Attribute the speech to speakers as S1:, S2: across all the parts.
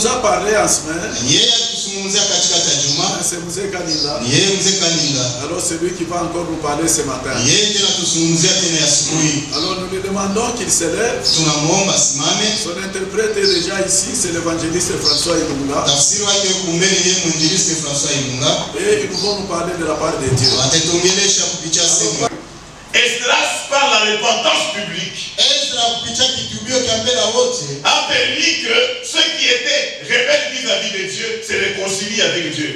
S1: a parlé en semaine. C'est Mzee Kaninga. Alors c'est lui qui va encore nous parler ce matin. Alors nous lui demandons qu'il se lève. Son interprète est déjà ici, c'est l'évangéliste François Ilunga. Et ils vont nous parler de la part de Dieu.
S2: Esdras, par la repentance publique, a permis que ceux qui étaient rebelles vis-à-vis de Dieu se réconcilient avec Dieu.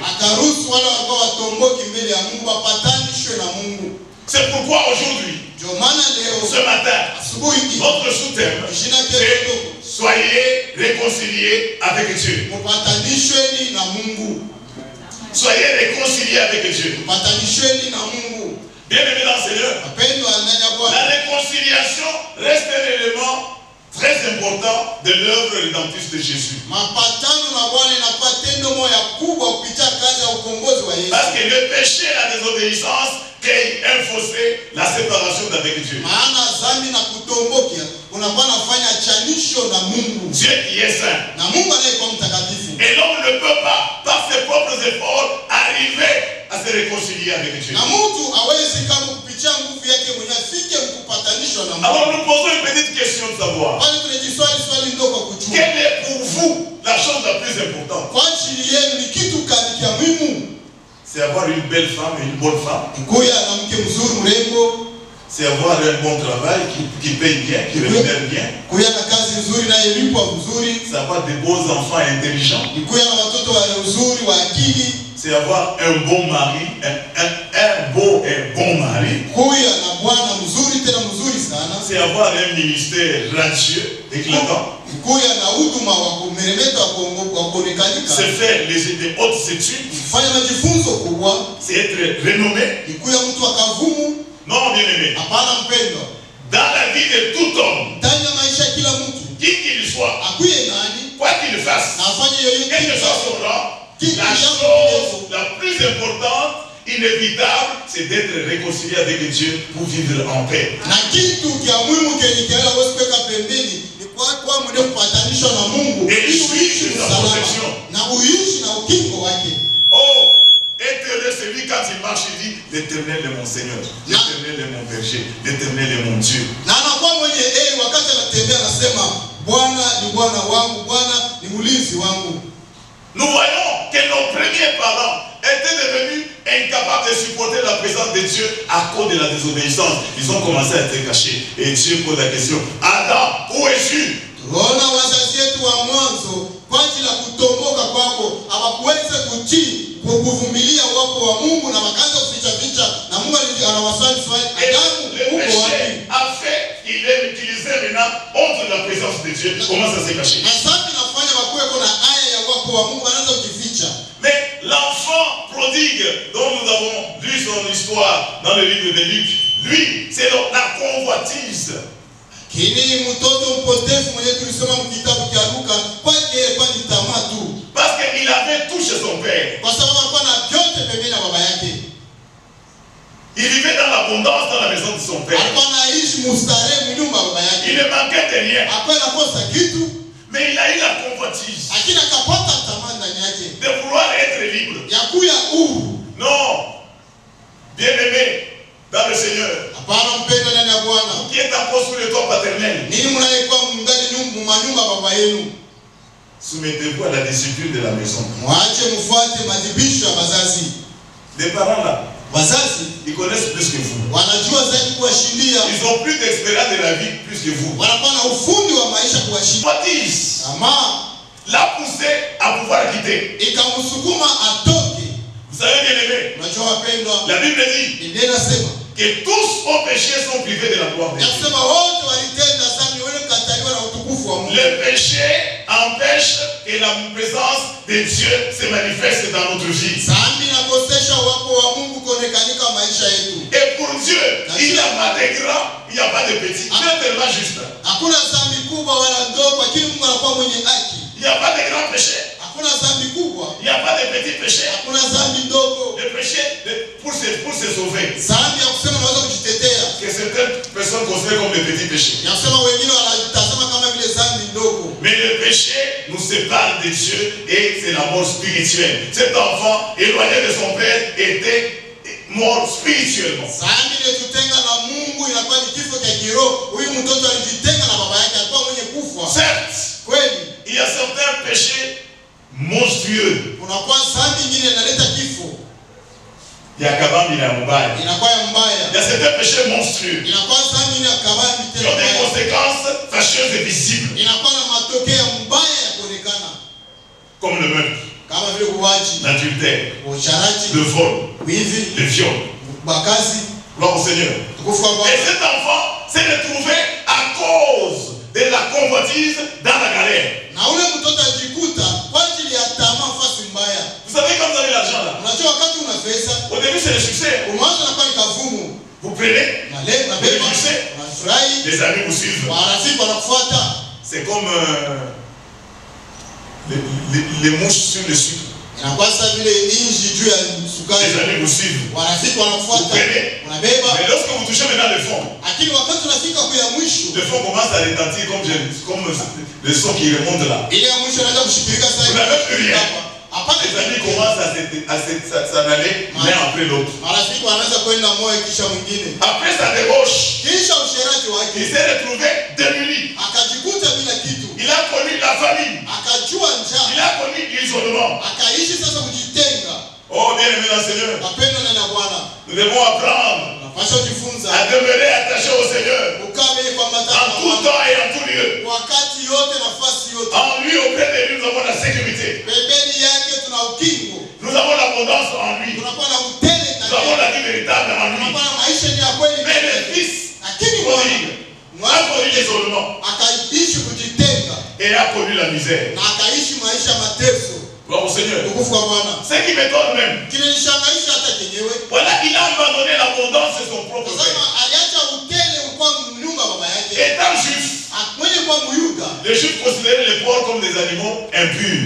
S2: C'est pourquoi aujourd'hui, ce matin, notre sous-thème, c'est soyez réconciliés avec Dieu. Soyez réconciliés avec Dieu. Bien-aimés dans le Seigneur, la réconciliation reste un élément très important de l'œuvre rédemptrice de Jésus. Parce que le péché et la désobéissance créent un fossé, la séparation d'avec Dieu. Dieu qui est saint. Et l'homme ne peut pas, par ses propres efforts, arriver à se réconcilier avec Dieu. Alors nous posons une petite question de savoir. Quelle est pour vous la chose la plus importante? C'est avoir une belle femme et une bonne femme. C'est avoir un bon travail qui paye bien, qui rémunère bien. C'est avoir des beaux enfants intelligents. C'est avoir un bon mari, un beau et bon mari. C'est avoir un ministère radieux, éclatant. C'est faire des hautes études. C'est être renommé. Non, bien aimé. Dans la vie de tout homme, qui qu'il soit, quoi qu'il fasse, quel que soit son rang, la chose la plus importante, inévitable, c'est d'être réconcilié avec Dieu pour vivre en paix. Et jouir de sa protection. Oh, éternel, celui quand il marche, il dit, l'Éternel est mon Seigneur, l'Éternel est mon berger, l'Éternel est mon Dieu. Nous voyons que nos premiers parents étaient devenus incapables de supporter la présence de Dieu à cause de la désobéissance. Ils ont commencé à être cachés. Et Dieu pose la question, Adam, où es-tu? Le péché a fait qu'il est utilisé maintenant contre la présence de Dieu. Comment ça s'est caché? Mais l'enfant prodigue dont nous avons lu son histoire dans le livre de Luc, lui, c'est la convoitise. Parce qu'il avait tout chez son père. Il vivait dans l'abondance dans la maison de son père. Il ne manquait de rien. Mais il a eu la convoitise de vouloir être libre. Non. Bien-aimé dans le Seigneur, qui est encore sous le toit paternel, soumettez-vous à la discipline de la maison. Les parents là, ils connaissent plus que vous. Ils ont plus d'expérience de la vie plus que vous. Baptise l'a poussé à pouvoir quitter. Vous savez bien aimé, la Bible dit que tous aux péchés sont privés de la gloire de Dieu. Le péché empêche que la présence de Dieu se manifeste dans notre vie. Et pour Dieu, il n'y a pas de grand, il n'y a pas de petit. Il est tellement juste. Il n'y a pas de grand péché. Il n'y a pas de petit péché. Le péché pour se sauver. Que certaines personnes considèrent comme le petit péché. Mais le péché péché nous sépare de Dieu et c'est la mort spirituelle. Cet enfant, éloigné de son père, était mort spirituellement. Certes, il y a certains péchés monstrueux. Il y a certains péchés monstrueux qui ont des conséquences fâcheuses et visibles. Comme le meurtre, l'adultère, le vol, le viol. Gloire au Seigneur. Et cet enfant s'est retrouvé à cause de la convoitise dans la galère. Vous savez quand vous avez l'argent là, au début c'est le succès. Vous prenez, vous réussissez, les amis vous suivent. C'est comme les mouches sur le sucre. Les amis vous suivent. Vous prenez. Mais lorsque vous touchez maintenant le fond, le fond commence à retentir comme le son qui remonte là. Vous n'avez plus rien. Les amis commencent à s'en aller l'un après l'autre. Après sa débauche, il s'est retrouvé démuni. Il a connu la famine. Il a connu l'isolement. Oh bien aimé dans le Seigneur, nous devons apprendre à demeurer attaché au Seigneur en tout temps et en tout lieu. En lui, auprès de lui, nous avons la sécurité. Nous avons l'abondance en lui. Nous avons la vie véritable en lui. Mais le Fils a connu l'isolement et a connu la misère. Gloire au Seigneur. Ce qui m'étonne même, voilà, il a abandonné l'abondance de son propre père. Étant juif, les juifs considéraient les porcs comme des animaux impurs.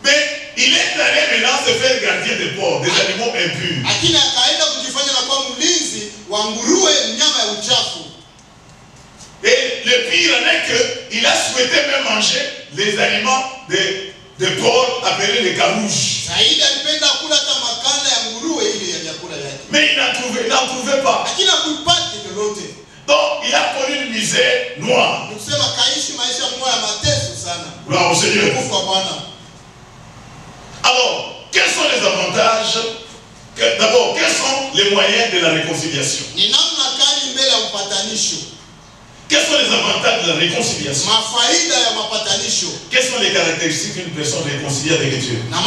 S2: Mais il est allé maintenant se faire gardien des porcs, des animaux impurs. Et le pire en est qu'il a souhaité même manger les aliments de porcs appelés les carouges. Mais il n'en trouvait pas. Donc il a connu une misère noire. Gloire au Seigneur. Alors, quels sont les avantages? D'abord, quels sont les moyens de la réconciliation? Quels sont les avantages de la réconciliation? Quelles sont les caractéristiques d'une personne réconciliée avec Dieu? La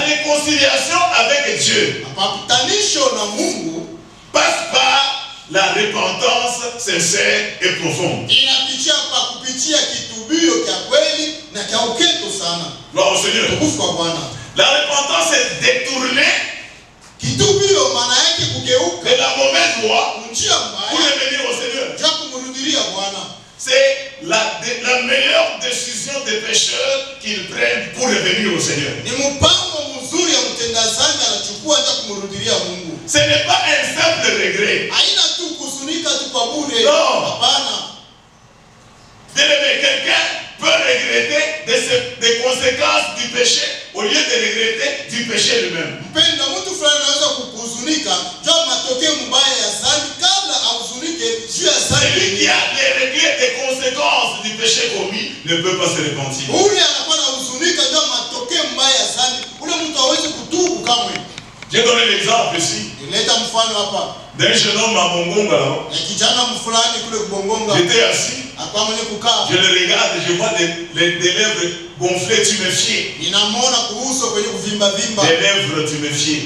S2: réconciliation avec Dieu passe par la repentance sincère et profonde. Gloire au Seigneur. La repentance est détournée de la mauvaise voie pour revenir au Seigneur. C'est la meilleure décision des pécheurs qu'ils prennent pour revenir au Seigneur. Ce n'est pas un simple regret. Non. Quelqu'un peut regretter des conséquences du péché au lieu de regretter du péché lui-même. Celui qui a les regrets des conséquences du péché commis ne peut pas se repentir. J'ai donné l'exemple ici d'un jeune homme à Mongonga. J'étais assis, je le regarde et je vois des lèvres gonflées, tuméfiées. Des lèvres tuméfiées.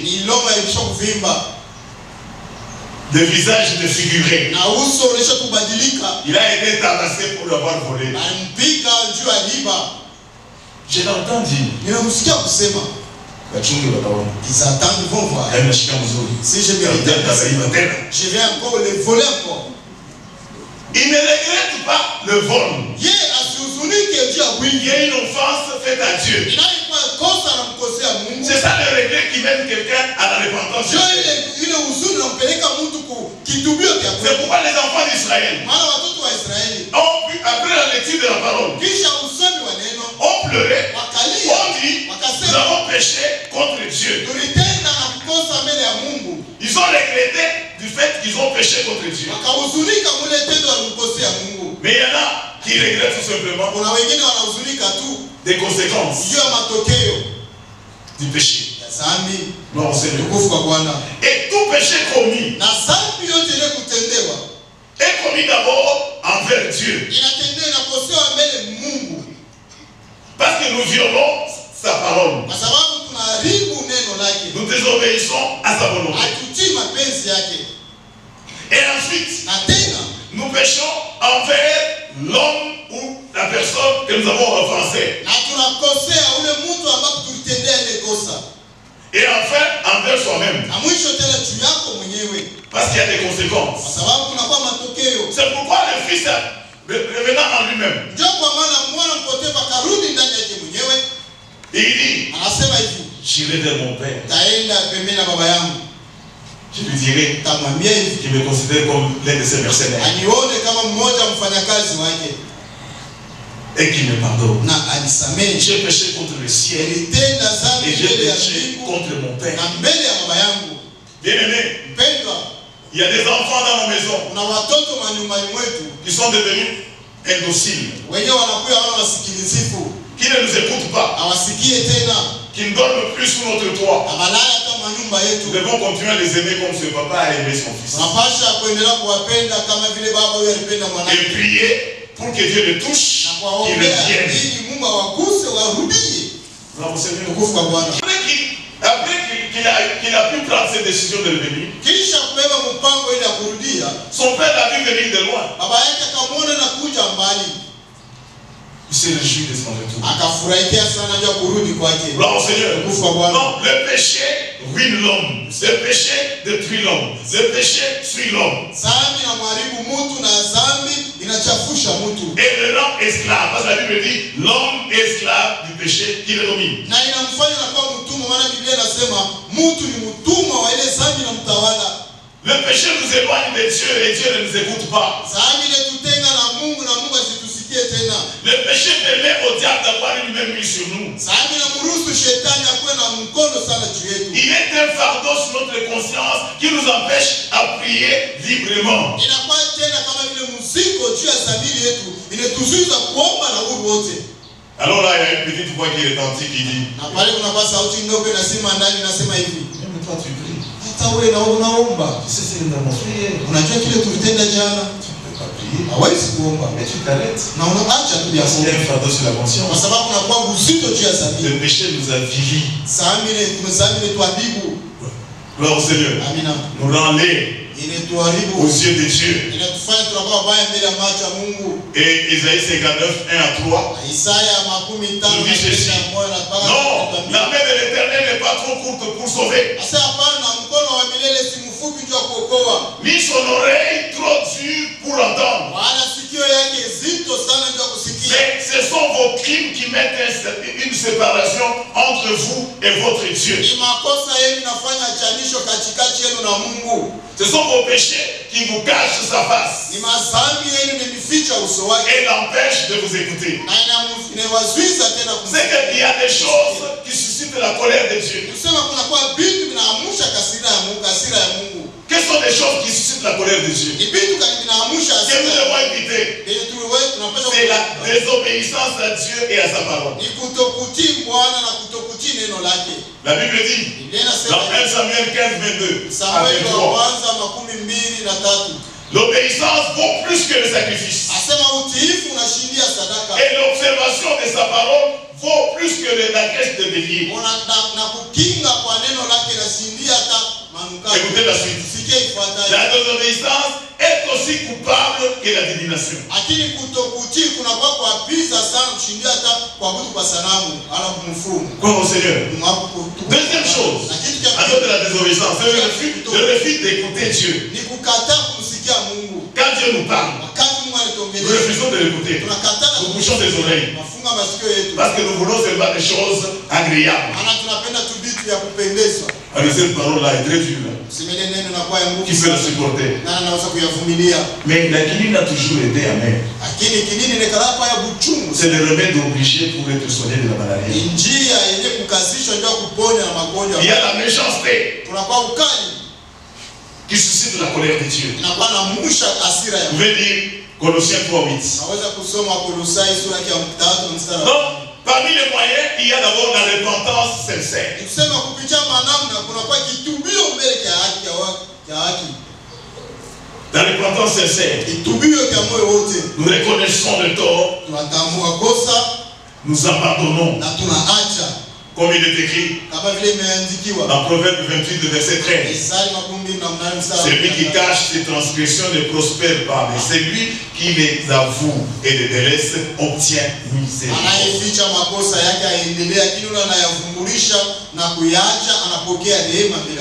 S2: Des visages défigurés. Il a été tabassé pour l'avoir volé. Je l'entends dire.
S3: Ils attendent, ils vont voir. Si je vais encore les voler encore.
S2: Il ne regrette pas le vol. Il y a une offense faite à Dieu. C'est ça le regret qui mène quelqu'un à la repentance. C'est pourquoi les enfants d'Israël ont pu, après la lecture de la parole, ont pleuré, ont dit, nous avons péché contre Dieu. Ils ont regretté du fait qu'ils ont péché contre Dieu. Mais il y en a qui regrettent tout simplement des conséquences du péché. Non, et tout péché commis est commis d'abord envers Dieu. Parce que nous violons sa parole. Nous désobéissons à sa volonté. Et ensuite, nous péchons envers l'homme ou la personne que nous avons offensé. Et enfin, envers soi-même. Parce qu'il y a des conséquences. C'est pourquoi le Fils, revenant en lui-même, il dit, j'irai vers mon Père. Je lui dirai qu'il me considère comme l'un de ses mercenaires. Et qu'il me pardonne. J'ai péché contre le ciel. Et j'ai péché contre mon Père. Bien-aimé, il y a des enfants dans nos maisons qui sont devenus indociles, qui ne nous écoutent pas, qui ne dorment plus sous notre toit. Nous devons continuer à les aimer comme ce papa a aimé son fils. Et prier pour que Dieu les touche, qu'ils reviennent. Après qu'il a pu prendre cette décision de revenir, son père l'a vu venir de loin. Il s'est réjoui de son retour. Gloire au Seigneur. Non, le péché ruine l'homme. Le péché détruit l'homme. Le péché suit l'homme. Et le rend esclave. Parce que la Bible dit, l'homme est esclave du péché qui le domine. Le péché nous éloigne de Dieu et Dieu ne nous écoute pas. Le péché permet au diable d'avoir une même mise sur nous. Il est un fardeau sur notre conscience qui nous empêche à prier librement. Alors là, il y a une petite voix qui retentit qui dit, même toi tu pries. Tu sais ce que nous avons fait. Mais tu t'arrêtes. Il y a un fardeau sur la conscience. Le péché nous a vivis. Gloire au Seigneur. Nous rend laid aux yeux de Dieu. Et Isaïe 59, 1 à 3 nous dit ceci. Non, la main de l'Éternel n'est pas trop courte pour sauver, ni son oreille trop dure pour entendre. Mais ce sont vos crimes qui mettent une séparation entre vous et votre Dieu. Ce sont vos péchés qui vous cachent sa face et l'empêchent de vous écouter. C'est qu'il y a des choses qui suscitent la colère de Dieu. Quelles sont les choses qui suscitent la colère de Dieu? Que nous devons éviter. C'est la désobéissance à Dieu et à sa parole. La Bible dit dans 1 Samuel 15, 22 à 23, l'obéissance vaut plus que le sacrifice. Et l'observation de sa parole vaut plus que la caisse de bélier. Écoutez la suite. La désobéissance est aussi coupable que la divination. Quoi au Seigneur? Deuxième chose, à cause de la désobéissance, c'est le refus d'écouter Dieu. Quand Dieu nous parle, nous refusons de l'écouter. Nous bouchons des oreilles. Parce que nous voulons seulement des choses agréables.
S3: kitu ya kupendezwa.
S2: Alors cette parole là est très dure.
S3: Usimele neno na kwa nguvu.
S2: Qui peut la supporter?
S3: Nani anaweza kuyavumilia?
S2: Mais la kinini a toujours été amer.
S3: Lakini kinini ni kalapa ya buchungu.
S2: C'est le remède obligé pour être soigné de la maladie.
S3: Njia yenye kukasishwa ndio kuponya na magonjwa.
S2: Il y a la méchanceté.
S3: Tunakuwa ukali
S2: qui suscite la colère de Dieu.
S3: Inakuwa na musha hasira ya.
S2: Vous pouvez dire Colossiens 3:8.
S3: Naweza kusoma Kolosai sura ya 3 mstari.
S2: Donc, parmi les moyens, il y a d'abord la repentance sincère.
S3: Kusema kupitia manamna kuna kwa kitubio mbele ya haki ya haki.
S2: La repentance sincère.
S3: Kitubio kwa moyo wote.
S2: Nous reconnaissons le tort.
S3: Tunatambua kosa,
S2: nous abandonnons.
S3: Na tunaacha.
S2: Comme il est écrit dans Proverbe 28, verset 13. Celui qui cache ses transgressions ne prospère pas, mais celui qui les avoue et les délaisse obtient miséricorde.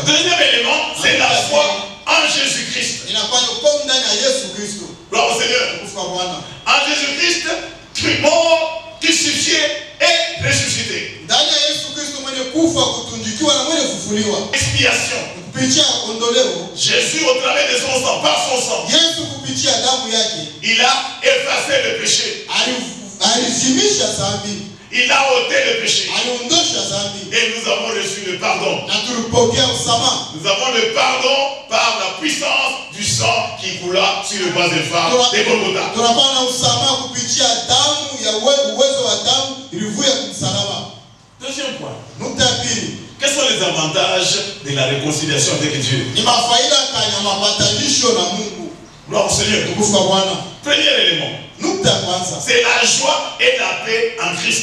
S2: Deuxième élément, c'est la foi en Jésus-Christ. Gloire au Seigneur. En Jésus-Christ, mort, crucifié et ressuscité. Expiation. Jésus, au travers de son sang, par son sang, il a effacé le péché. Il a ôté le péché. Et nous avons reçu le pardon. Nous avons le pardon par la puissance du sang qui coula sur le bas des phares des Golgotha. Deuxième point. Quels sont les avantages de la réconciliation avec Dieu? Gloire au Seigneur. Premier élément. C'est la joie et la paix en Christ.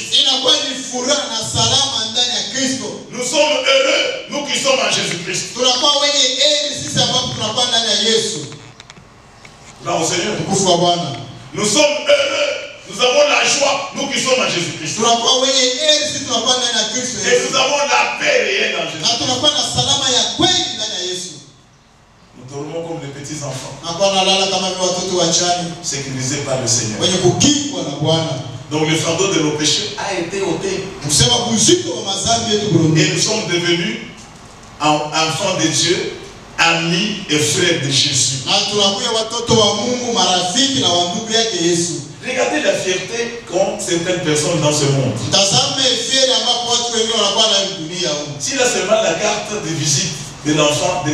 S2: Nous sommes heureux, nous qui sommes en Jésus-Christ. Gloire au Seigneur. Nous sommes heureux. Nous avons la joie, nous qui sommes en Jésus-Christ. Et nous avons la paix réelle en Jésus-Christ. Nous dormons comme des petits enfants. Sécurisés par le Seigneur. Donc le fardeau de nos péchés a été ôté. Et nous sommes devenus enfants de Dieu, amis et frères de Jésus. Regardez la fierté qu'ont certaines personnes dans ce monde. S'il a seulement la carte de visite de l'enfant, de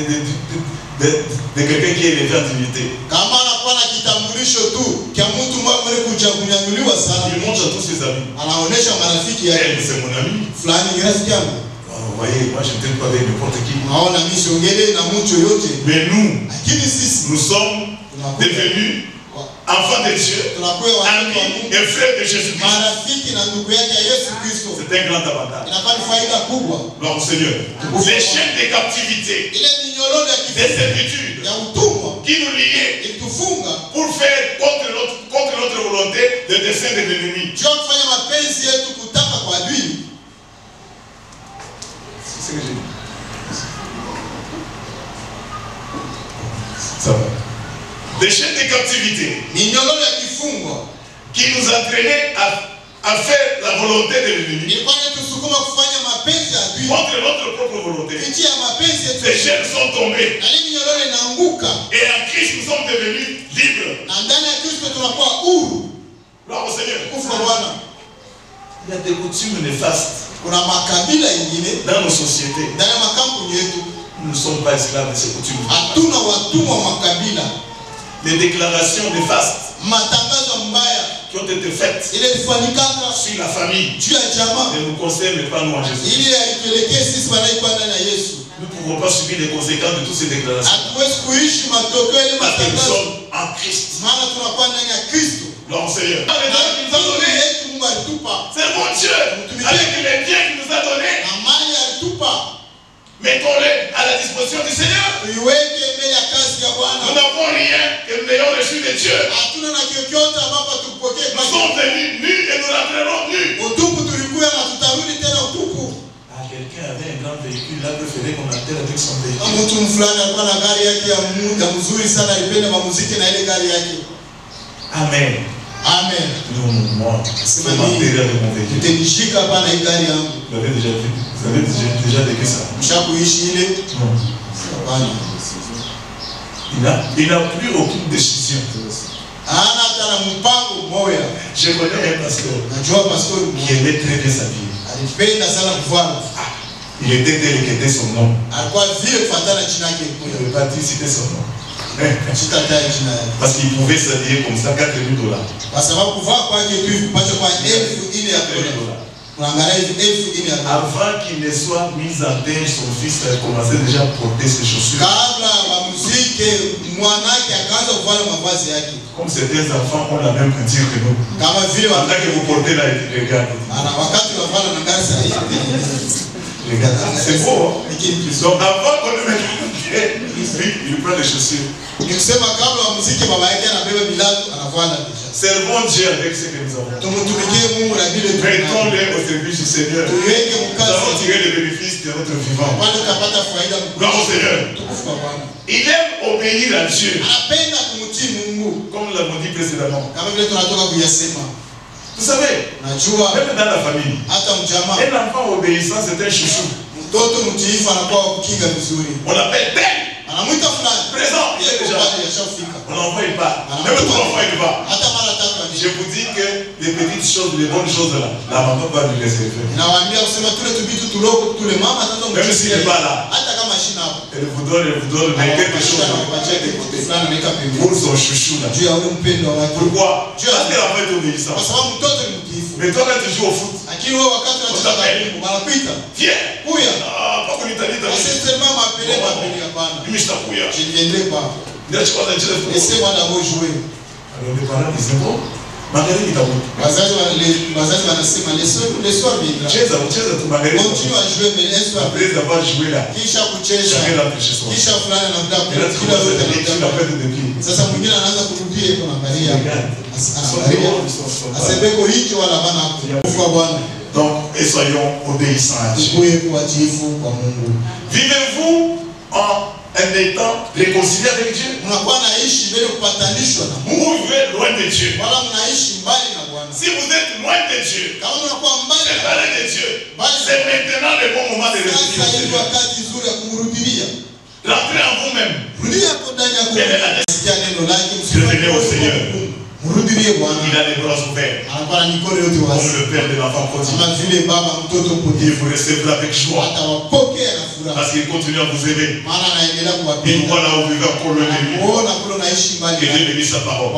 S2: quelqu'un qui est élevé en dignité, il montre à tous ses amis. Elle, c'est mon ami. Vous voyez, moi je ne t'aime pas avec n'importe qui. Mais nous sommes devenus enfants de Dieu, amis et frères de Jésus-Christ. C'est un grand avantage. Gloire au Seigneur. Les chaînes de captivité, des servitudes qui nous liaient pour faire contre notre volonté le dessein de l'ennemi. C'est ce que j'ai dit. Ça va. Des chaînes de captivité qui nous entraînaient à faire la volonté de l'ennemi contre notre propre volonté. Ces chaînes sont tombées et en Christ nous sommes devenus libres. Gloire au Seigneur. Il y a des coutumes néfastes dans nos sociétés. Nous ne sommes pas esclaves de ces coutumes. Les déclarations néfastes qui ont été faites sur la famille ne nous concernent pas, nous en Jésus. Nous ne pouvons pas subir les conséquences de toutes ces déclarations. Parce que nous sommes en Christ. Gloire au Seigneur. C'est mon Dieu, avec les biens qu'il nous a donnés. Mettons-les à la disposition du Seigneur. Nous n'avons rien que nous ayons reçu de Dieu. Nous sommes venus nus et nous rentrerons nus. Quelqu'un avait un grand véhicule, là, préféré qu'on attelle avec son véhicule. Amen.
S3: Amen.
S2: Moi, c'est matériel de mon véhicule. Vous avez déjà vécu ça? Non. Il n'a plus aucune décision. Je connais un pasteur qui aimait très bien sa vie. Il était tel qu'était son nom. Je ne veux pas dire c'était son nom. Parce qu'il pouvait s'habiller comme ça, $4,000. Avant qu'il ne soit mis en terre, son fils a commencé déjà à porter ses chaussures. Comme certains enfants ont la même culture que nous. Pendant que vous portez là, regardez. C'est beau, hein? Donc avant qu'on le mette en terre, il prend les chaussures. Servons Dieu avec ce que nous avons. Mettons-les au service du Seigneur. Nous allons tirer les bénéfices de notre vivant. Gloire au Seigneur. Il aime obéir à Dieu. Comme nous l'avons dit précédemment. Vous savez, même dans la famille, un enfant obéissant, c'est un chouchou. On l'appelle tel. Présent, il est déjà. On l'envoie, il part. Même 3 fois, il va. Je vous dis que les petites choses, les bonnes choses là, la maman va lui laisser faire. Même s'il n'est pas là, elle vous donne quelque chose pour son chouchou là. Pourquoi? Parce qu'elle a fait obéissance. Mais toi, quand tu joues au foot, on t'appelle. Viens. Pas qu'on t'appelle. Je ne viendrai pas. Laissez-moi d'abord jouer. Alors les parents disent bon, Marguerite est à vous. Continue à jouer, mais laisse-toi. Après avoir joué là, jamais rentre chez soi. Et là tu l'appelles de pied. Donc, et soyons obéissants à Dieu. Vivez-vous en étant réconcilié avec Dieu. Vous vivez loin de Dieu. Si vous êtes loin de Dieu, séparé de Dieu, c'est maintenant le bon moment de revenir. Rentrez en vous-même. Revenez au Seigneur. Il a les bras ouverts. Comme le père de l'enfant prodigue. Il vous recevra avec joie. Parce qu'il continue à vous aimer. Il voit là où vous vivez encore loin de lui. Que Dieu bénisse sa parole.